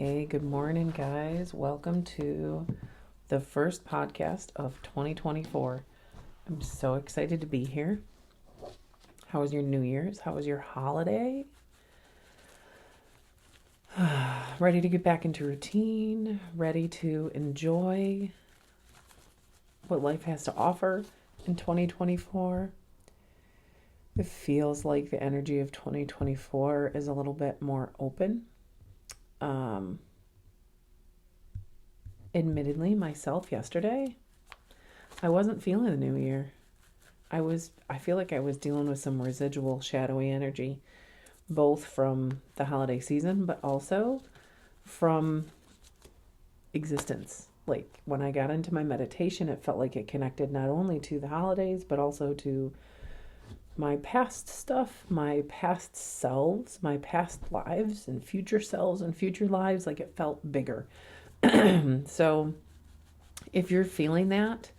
Hey, good morning, guys. Welcome to the first podcast of 2024. I'm so excited to be here. How was your New Year's? How was your holiday? Ready to get back into routine? Ready to enjoy what life has to offer in 2024? It feels like the energy of 2024 is a little bit more open. Admittedly, myself yesterday, I wasn't feeling the new year. I feel like I was dealing with some residual shadowy energy, both from the holiday season, but also from existence. Like when I got into my meditation, it felt like it connected not only to the holidays, but also to my past stuff, my past selves, my past lives and future selves and future lives. Like it felt bigger. So if you're feeling that,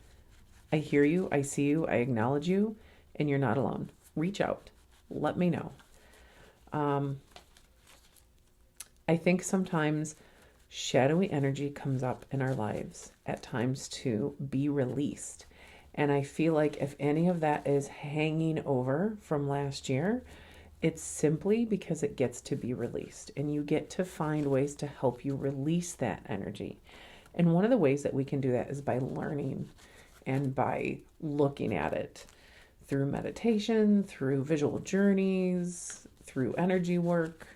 I hear you, I see you, I acknowledge you, and you're not alone. Reach out. Let me know. I think sometimes shadowy energy comes up in our lives at times to be released. And I feel like if any of that is hanging over from last year, it's simply because it gets to be released, and you get to find ways to help you release that energy. And one of the ways that we can do that is by learning and by looking at it through meditation, through visual journeys, through energy work,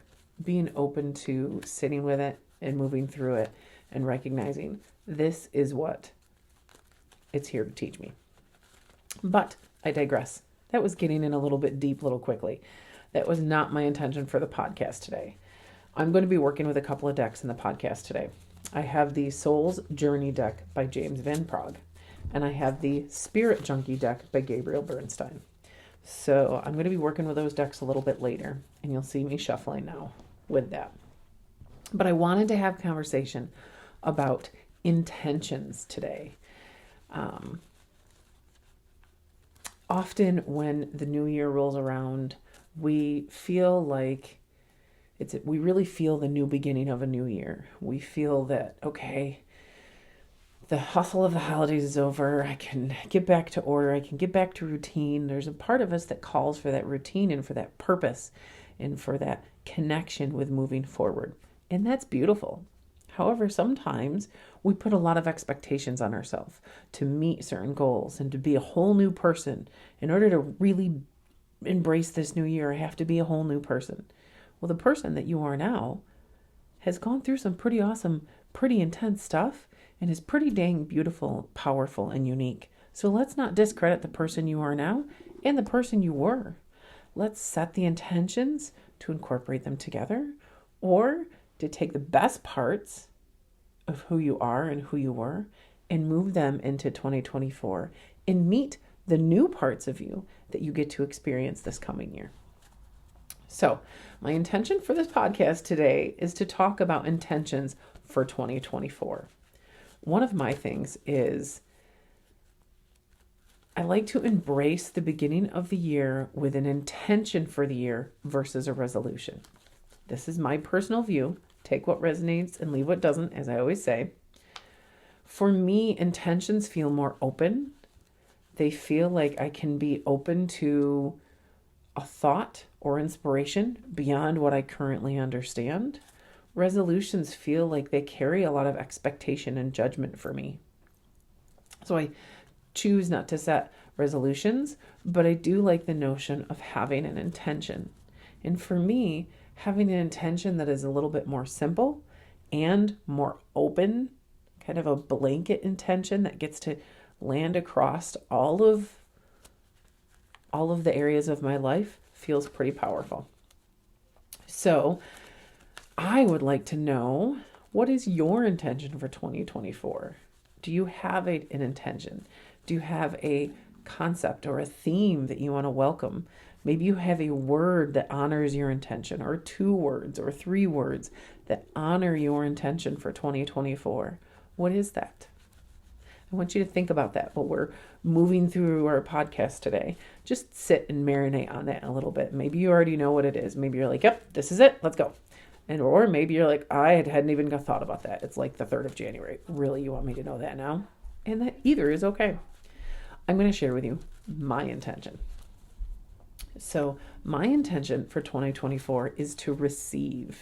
being open to sitting with it and moving through it and recognizing this is what it's here to teach me. But I digress. That was getting in a little bit deep, a little quickly. That was not my intention for the podcast today. I'm going to be working with a couple of decks in the podcast today. I have the Soul's Journey deck by James Van Praagh, and I have the Spirit Junkie deck by Gabriel Bernstein. So I'm going to be working with those decks a little bit later, and you'll see me shuffling now with that. But I wanted to have a conversation about intentions today. Often when the new year rolls around, we feel like we really feel the new beginning of a new year. We feel that, okay, the hustle of the holidays is over. I can get back to order. I can get back to routine. There's a part of us that calls for that routine and for that purpose and for that connection with moving forward. And that's beautiful. However, sometimes we put a lot of expectations on ourselves to meet certain goals and to be a whole new person. In order to really embrace this new year, I have to be a whole new person. Well, the person that you are now has gone through some pretty awesome, pretty intense stuff and is pretty dang beautiful, powerful, and unique. So let's not discredit the person you are now and the person you were. Let's set the intentions to incorporate them together, or to take the best parts of who you are and who you were and move them into 2024 and meet the new parts of you that you get to experience this coming year. So my intention for this podcast today is to talk about intentions for 2024. One of my things is I like to embrace the beginning of the year with an intention for the year versus a resolution. This is my personal view. Take what resonates and leave what doesn't, as I always say. For me, intentions feel more open. They feel like I can be open to a thought or inspiration beyond what I currently understand. Resolutions feel like they carry a lot of expectation and judgment for me. So I choose not to set resolutions, but I do like the notion of having an intention. And for me, having an intention that is a little bit more simple and more open, kind of a blanket intention that gets to land across all of the areas of my life feels pretty powerful. So I would like to know, what is your intention for 2024? Do you have an intention? Do you have a concept or a theme that you want to welcome? Maybe you have a word that honors your intention, or 2 words or 3 words that honor your intention for 2024. What is that? I want you to think about that while we're moving through our podcast today. Just sit and marinate on that a little bit. Maybe you already know what it is. Maybe you're like, yep, this is it. Let's go. And or maybe you're like, I hadn't even thought about that. It's like the 3rd of January. Really, you want me to know that now? And that either is okay. I'm going to share with you my intention. So my intention for 2024 is to receive.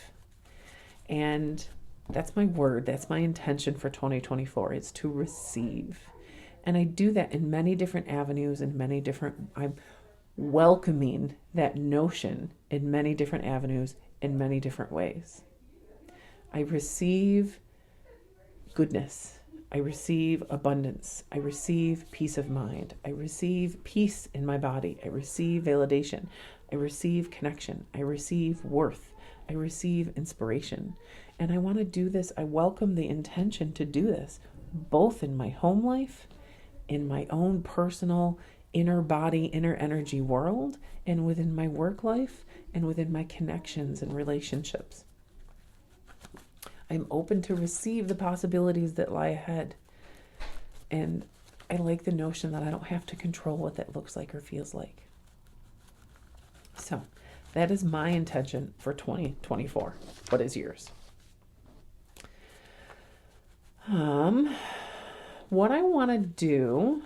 And that's my word. That's my intention for 2024. It's to receive. And I do that in many different avenues and many different, I'm welcoming that notion in many different avenues in many different ways. I receive goodness. I receive abundance. I receive peace of mind. I receive peace in my body. I receive validation. I receive connection. I receive worth. I receive inspiration. And I want to do this. I welcome the intention to do this, both in my home life, in my own personal inner body, inner energy world, and within my work life, and within my connections and relationships. I'm open to receive the possibilities that lie ahead. And I like the notion that I don't have to control what that looks like or feels like. So that is my intention for 2024. What is yours? What I want to do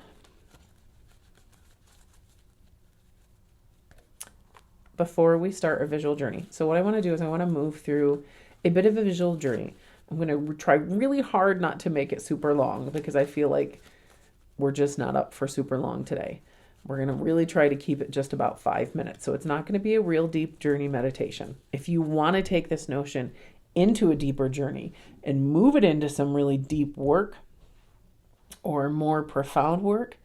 before we start a visual journey. So what I want to do is I want to move through a bit of a visual journey. I'm going to try really hard not to make it super long because I feel like we're just not up for super long today. We're going to really try to keep it just about 5 minutes. So it's not going to be a real deep journey meditation. If you want to take this notion into a deeper journey and move it into some really deep work or more profound work,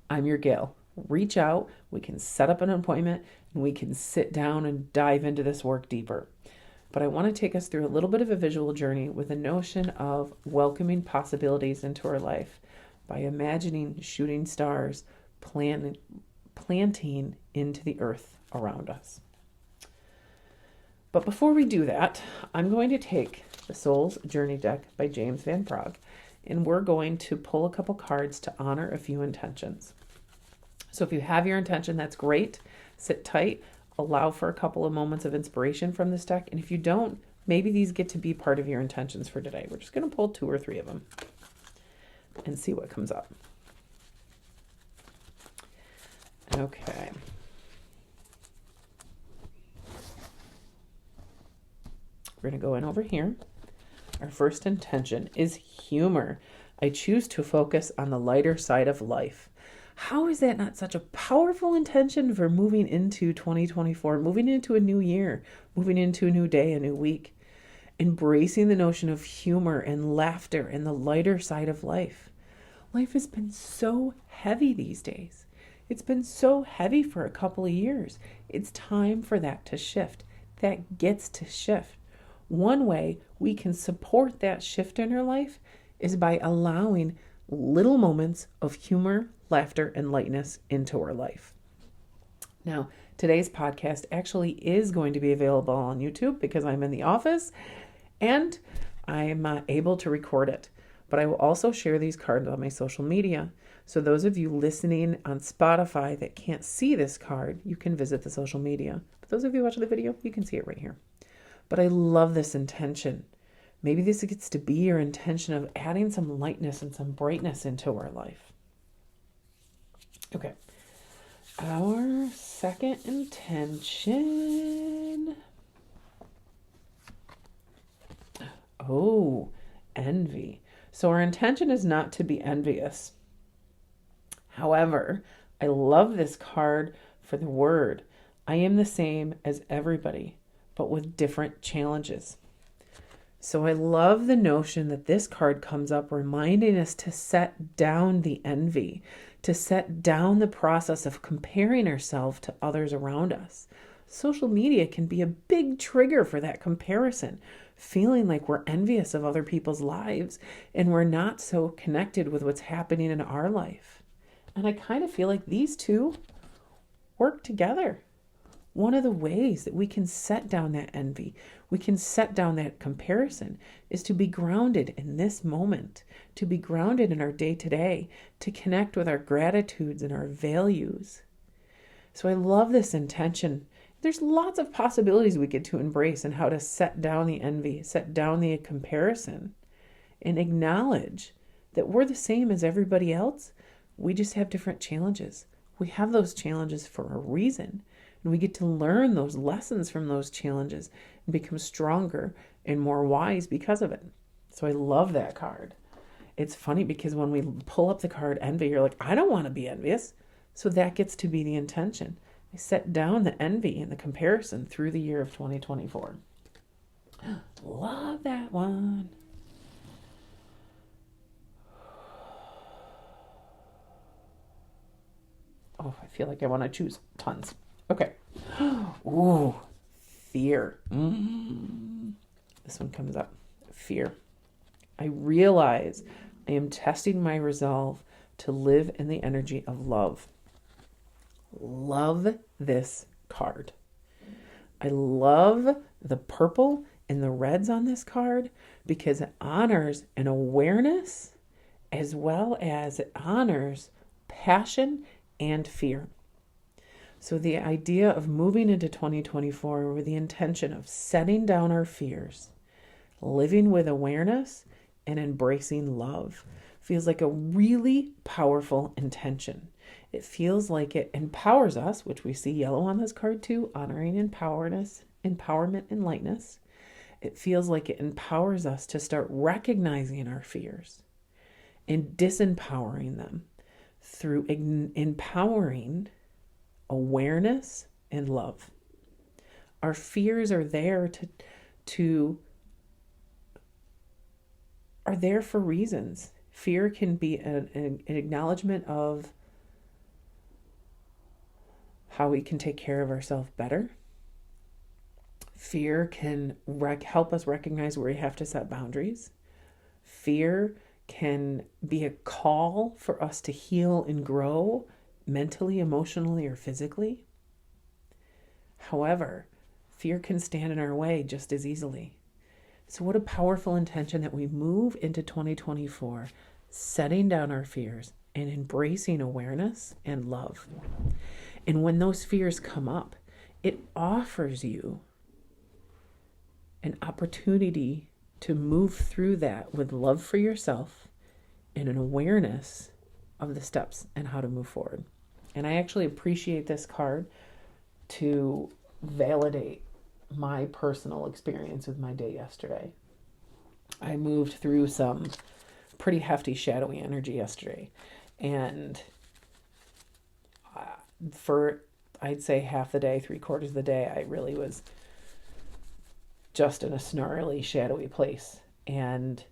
I'm your gal. Reach out. We can set up an appointment and we can sit down and dive into this work deeper. But I want to take us through a little bit of a visual journey with a notion of welcoming possibilities into our life by imagining shooting stars planting into the earth around us. But before we do that, I'm going to take the Soul's Journey deck by James Van Praagh, and we're going to pull a couple cards to honor a few intentions. So if you have your intention, that's great. Sit tight. Allow for a couple of moments of inspiration from this deck. And if you don't, maybe these get to be part of your intentions for today. We're just going to pull 2 or 3 of them and see what comes up. Okay. We're going to go in over here. Our first intention is humor. I choose to focus on the lighter side of life. How is that not such a powerful intention for moving into 2024, moving into a new year, moving into a new day, a new week? Embracing the notion of humor and laughter and the lighter side of life. Life has been so heavy these days. It's been so heavy for a couple of years. It's time for that to shift. That gets to shift. One way we can support that shift in our life is by allowing little moments of humor, laughter, and lightness into our life. Now, today's podcast actually is going to be available on YouTube because I'm in the office and I'm able to record it. But I will also share these cards on my social media. So those of you listening on Spotify that can't see this card, you can visit the social media. But those of you watching the video, you can see it right here. But I love this intention. Maybe this gets to be your intention of adding some lightness and some brightness into our life. Okay. Our second intention. Oh, envy. So our intention is not to be envious. However, I love this card for the word. I am the same as everybody, but with different challenges. So I love the notion that this card comes up reminding us to set down the envy, to set down the process of comparing ourselves to others around us. Social media can be a big trigger for that comparison, feeling like we're envious of other people's lives and we're not so connected with what's happening in our life. And I kind of feel like these two work together. One of the ways that we can set down that envy, we can set down that comparison, is to be grounded in this moment, to be grounded in our day-to-day, to connect with our gratitudes and our values. So I love this intention There's lots of possibilities we get to embrace and how to set down the envy, set down the comparison, and acknowledge that we're the same as everybody else. We just have different challenges. We have those challenges for a reason, and we get to learn those lessons from those challenges and become stronger and more wise because of it. So I love that card. It's funny because when we pull up the card envy, you're like, I don't want to be envious. So that gets to be the intention. I set down the envy and the comparison through the year of 2024. Love that one. Oh, I feel like I want to choose tons. Okay. Ooh, fear. This one comes up. Fear. I realize I am testing my resolve to live in the energy of love. Love this card. I love the purple and the reds on this card because it honors an awareness as well as it honors passion and fear. So the idea of moving into 2024 with the intention of setting down our fears, living with awareness, and embracing love feels like a really powerful intention. It feels like it empowers us, which we see yellow on this card too, honoring empowerment and lightness. It feels like it empowers us to start recognizing our fears and disempowering them through empowering awareness and love. Our fears are there are there for reasons. Fear can be an acknowledgement of how we can take care of ourselves better. Fear can help us recognize where we have to set boundaries. Fear can be a call for us to heal and grow mentally, emotionally, or physically. However, fear can stand in our way just as easily. So what a powerful intention that we move into 2024, setting down our fears and embracing awareness and love. And when those fears come up, it offers you an opportunity to move through that with love for yourself and an awareness of the steps and how to move forward. And I actually appreciate this card to validate my personal experience with my day yesterday. I moved through some pretty hefty shadowy energy yesterday. And for, I'd say half the day, 3/4 of the day, I really was just in a snarly, shadowy place. And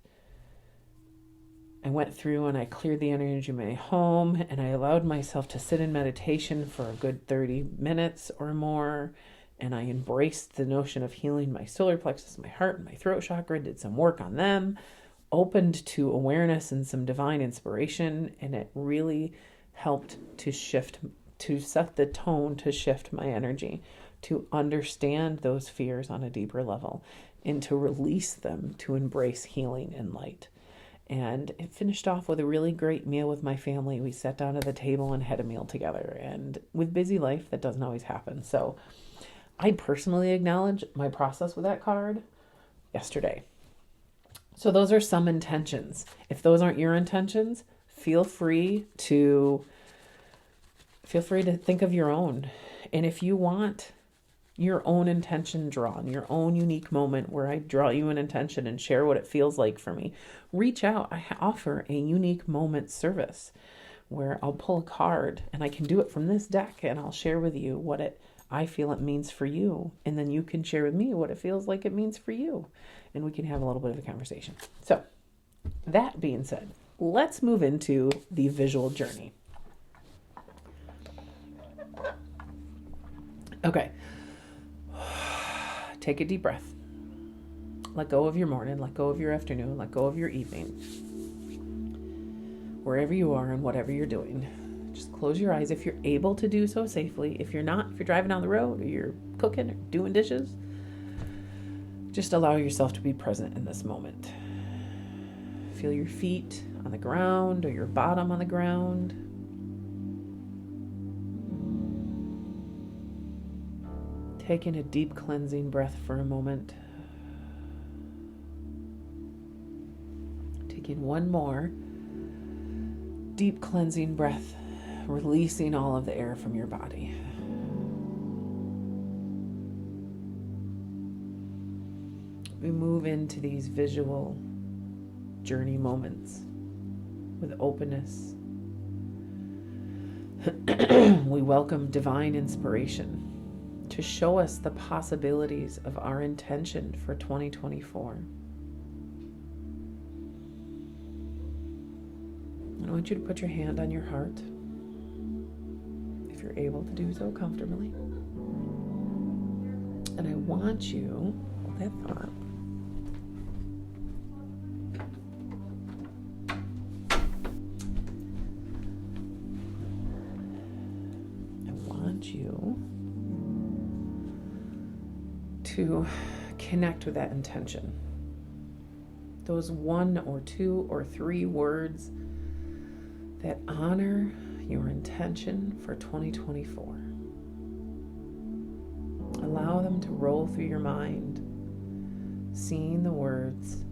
I went through and I cleared the energy in my home, and I allowed myself to sit in meditation for a good 30 minutes or more. And I embraced the notion of healing my solar plexus, my heart, and my throat chakra, did some work on them, opened to awareness and some divine inspiration. And it really helped to set the tone, to shift my energy, to understand those fears on a deeper level, and to release them, to embrace healing and light. And it finished off with a really great meal with my family. We sat down at the table and had a meal together. And with busy life, that doesn't always happen. So I personally acknowledge my process with that card yesterday. So those are some intentions. If those aren't your intentions, feel free to think of your own. And if you want your own intention drawn, your own unique moment where I draw you an intention and share what it feels like for me, reach out. I offer a unique moment service where I'll pull a card, and I can do it from this deck, and I'll share with you what I feel it means for you. And then you can share with me what it feels like it means for you. And we can have a little bit of a conversation. So that being said, let's move into the visual journey. Okay. Take a deep breath. Let go of your morning, let go of your afternoon, let go of your evening. Wherever you are and whatever you're doing, just close your eyes if you're able to do so safely. If you're not, if you're driving down the road or you're cooking or doing dishes, just allow yourself to be present in this moment. Feel your feet on the ground or your bottom on the ground. Taking a deep cleansing breath for a moment. Taking one more deep cleansing breath, releasing all of the air from your body. We move into these visual journey moments with openness. We welcome divine inspiration to show us the possibilities of our intention for 2024. I want you to put your hand on your heart, if you're able to do so comfortably. And I want you, hold that thought. I want you to connect with that intention. Those 1 or 2 or 3 words that honor your intention for 2024. Allow them to roll through your mind, seeing the words,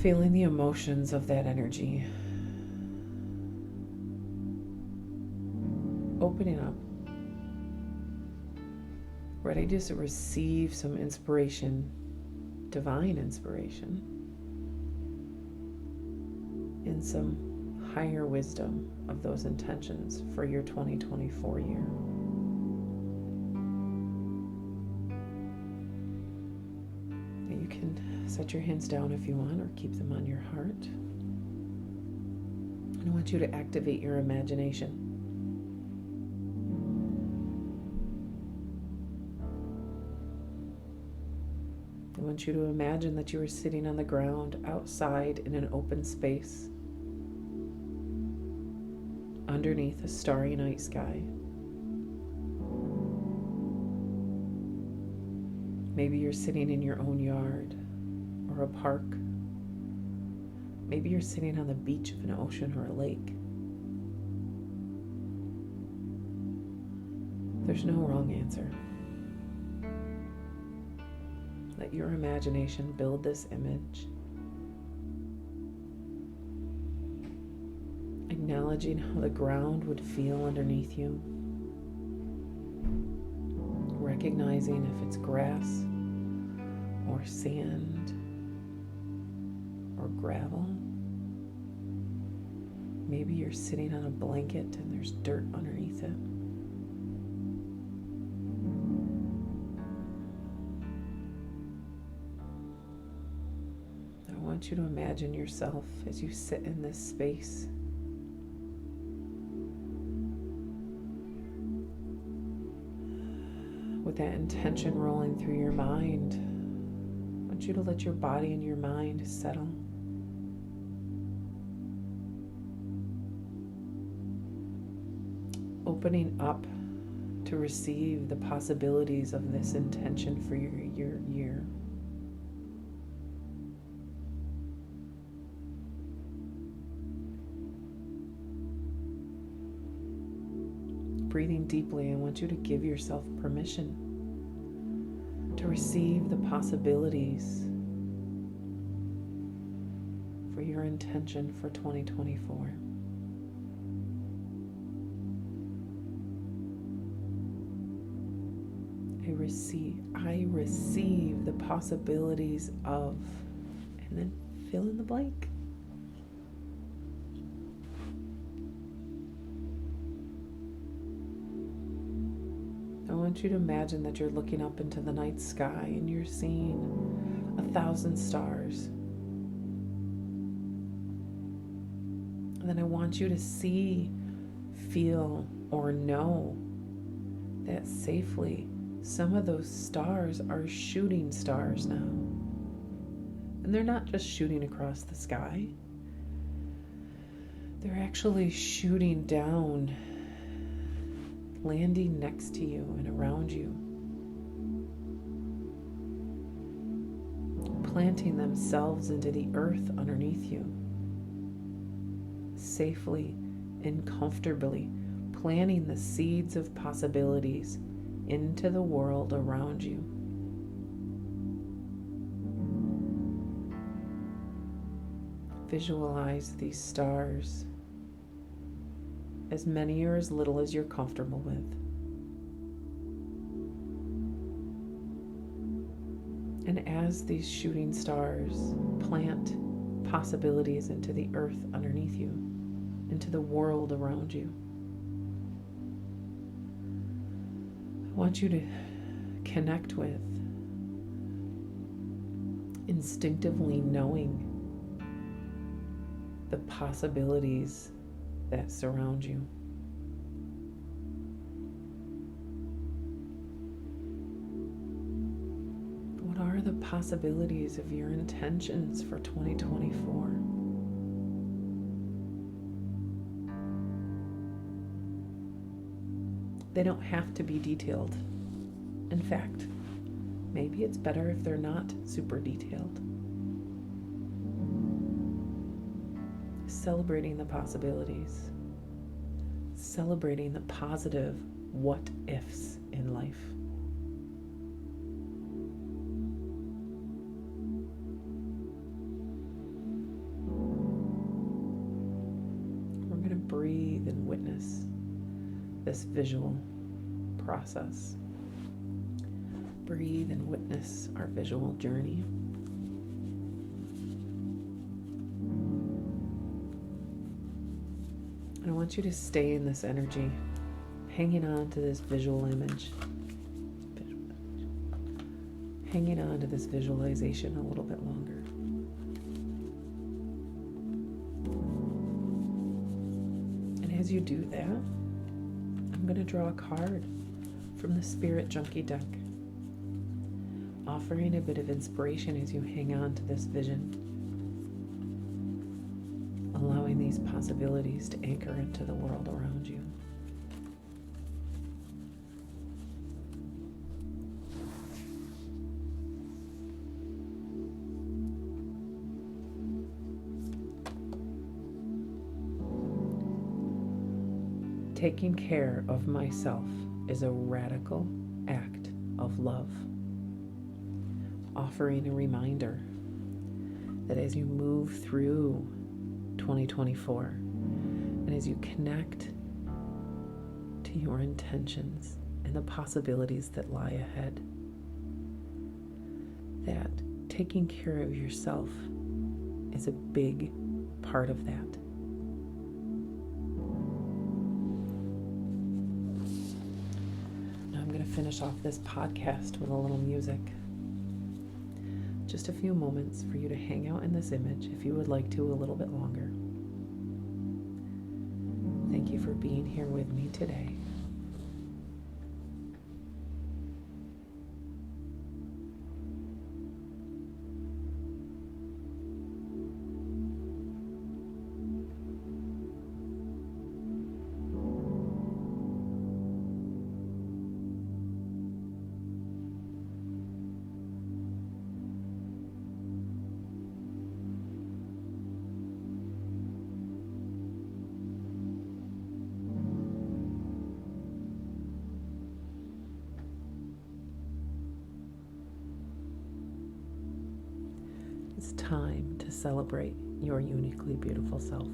feeling the emotions of that energy, opening up, ready to receive some inspiration, divine inspiration, and some higher wisdom of those intentions for your 2024 year. You can set your hands down if you want, or keep them on your heart. And I want you to activate your imagination. I want you to imagine that you are sitting on the ground outside in an open space underneath a starry night sky. Maybe you're sitting in your own yard or a park. Maybe you're sitting on the beach of an ocean or a lake. There's no wrong answer. Let your imagination build this image, acknowledging how the ground would feel underneath you, recognizing if it's grass or sand or gravel. Maybe you're sitting on a blanket and there's dirt underneath it. I want you to imagine yourself as you sit in this space. With that intention rolling through your mind, I want you to let your body and your mind settle. Opening up to receive the possibilities of this intention for your year. Breathing deeply, I want you to give yourself permission to receive the possibilities for your intention for 2024. I receive the possibilities of, and then fill in the blank. I want you to imagine that you're looking up into the night sky and you're seeing 1,000 stars. And then I want you to see, feel, or know that safely some of those stars are shooting stars now. And they're not just shooting across the sky. They're actually shooting down, landing next to you and around you, planting themselves into the earth underneath you, safely and comfortably planting the seeds of possibilities into the world around you. Visualize these stars, as many or as little as you're comfortable with. And as these shooting stars plant possibilities into the earth underneath you, into the world around you, I want you to connect with instinctively knowing the possibilities that surround you. What are the possibilities of your intentions for 2024? They don't have to be detailed. In fact, maybe it's better if they're not super detailed. Celebrating the possibilities, celebrating the positive what ifs in life. We're going to breathe and witness this visual process. Breathe and witness our visual journey. And I want you to stay in this energy, hanging on to this visual image, hanging on to this visualization a little bit longer. And as you do that, I'm going to draw a card from the Spirit Junkie deck, offering a bit of inspiration as you hang on to this vision, allowing these possibilities to anchor into the world around you. Taking care of myself is a radical act of love. Offering a reminder that as you move through 2024 and as you connect to your intentions and the possibilities that lie ahead, that taking care of yourself is a big part of that. Finish off this podcast with a little music. Just a few moments for you to hang out in this image if you would like to a little bit longer. Thank you for being here with me today. It's time to celebrate your uniquely beautiful self.